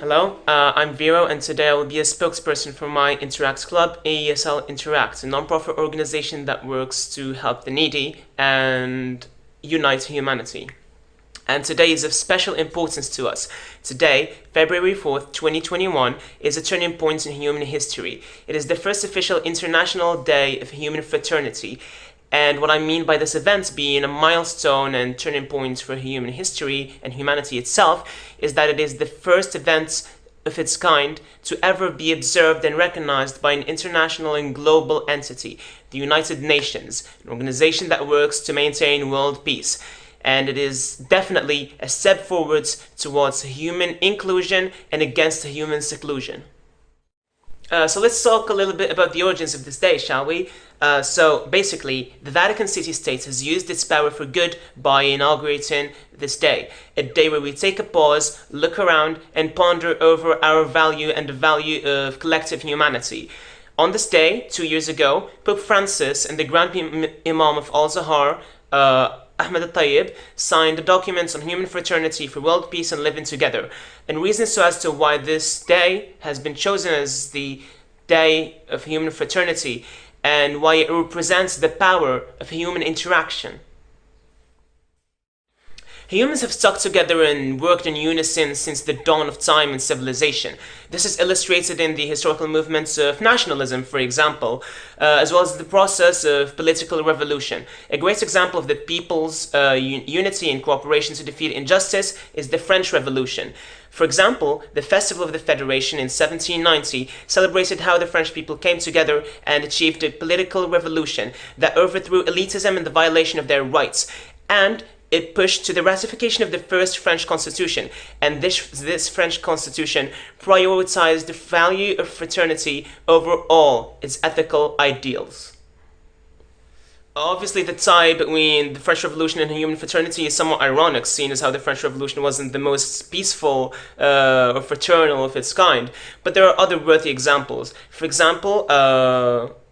Hello, I'm Vero, and today I will be a spokesperson for my Interact Club, E.S.L Interact, a non-profit organization that works to help the needy and unite humanity. And today is of special importance to us. Today, February 4th, 2021, is a turning point in human history. It is the first official International Day of Human Fraternity. And what I mean by this event being a milestone and turning point for human history and humanity itself is that it is the first event of its kind to ever be observed and recognized by an international and global entity, the United Nations, an organization that works to maintain world peace. And it is definitely a step forwards towards human inclusion and against human seclusion. So let's talk a little bit about the origins of this day, shall we? So basically, the Vatican City State has used its power for good by inaugurating this day, a day where we take a pause, look around, and ponder over our value and the value of collective humanity. On this day, 2 years ago, Pope Francis and the Grand Imam of Al-Zahar, Ahmed al-Tayyib, signed the documents on human fraternity for world peace and living together. And reasons as to why this day has been chosen as the Day of Human Fraternity and why it represents the power of human interaction. Humans have stuck together and worked in unison since the dawn of time and civilization. This is illustrated in the historical movements of nationalism, for example, as well as the process of political revolution. A great example of the people's unity and cooperation to defeat injustice is the French Revolution. For example, the Festival of the Federation in 1790 celebrated how the French people came together and achieved a political revolution that overthrew elitism and the violation of their rights. And it pushed to the ratification of the first French Constitution, and this French Constitution prioritized the value of fraternity over all its ethical ideals. Obviously, the tie between the French Revolution and human fraternity is somewhat ironic, seeing as how the French Revolution wasn't the most peaceful or fraternal of its kind, but there are other worthy examples. For example,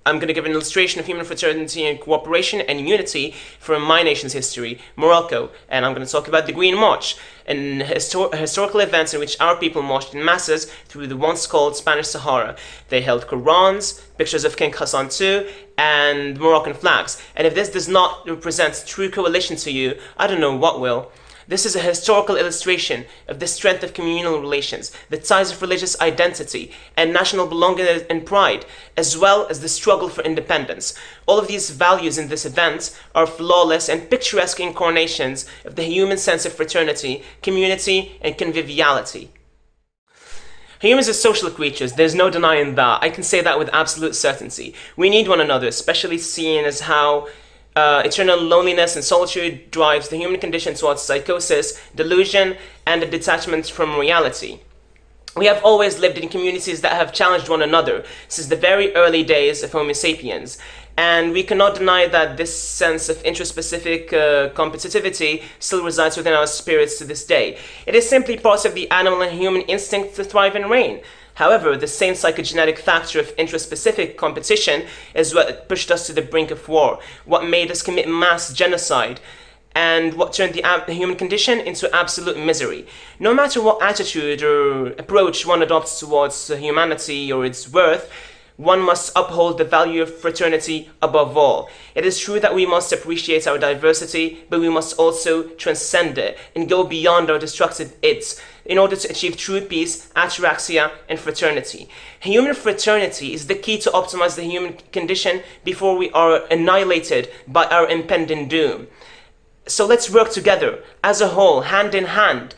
I'm going to give an illustration of human fraternity and cooperation and unity from my nation's history, Morocco, and I'm going to talk about the Green March, an historical event in which our people marched in masses through the once called Spanish Sahara. They held Qurans, pictures of King Hassan II, and Moroccan flags. And if this does not represent true coalition to you, I don't know what will. This is a historical illustration of the strength of communal relations, the ties of religious identity, and national belonging and pride, as well as the struggle for independence. All of these values in this event are flawless and picturesque incarnations of the human sense of fraternity, community, and conviviality. Humans are social creatures, there's no denying that. I can say that with absolute certainty. We need one another, especially seeing as how eternal loneliness and solitude drives the human condition towards psychosis, delusion, and a detachment from reality. We have always lived in communities that have challenged one another since the very early days of Homo sapiens, and we cannot deny that this sense of intraspecific competitivity still resides within our spirits to this day. It is simply part of the animal and human instinct to thrive and reign. However, the same psychogenetic factor of intraspecific competition is what pushed us to the brink of war, what made us commit mass genocide, and what turned the human condition into absolute misery. No matter what attitude or approach one adopts towards humanity or its worth, one must uphold the value of fraternity above all. It is true that we must appreciate our diversity, but we must also transcend it and go beyond our destructive ids in order to achieve true peace, ataraxia, and fraternity. Human fraternity is the key to optimize the human condition before we are annihilated by our impending doom. So let's work together, as a whole, hand in hand,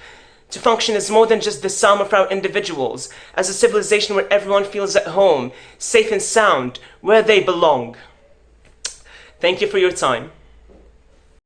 to function as more than just the sum of our individuals, as a civilization where everyone feels at home, safe and sound, where they belong. Thank you for your time.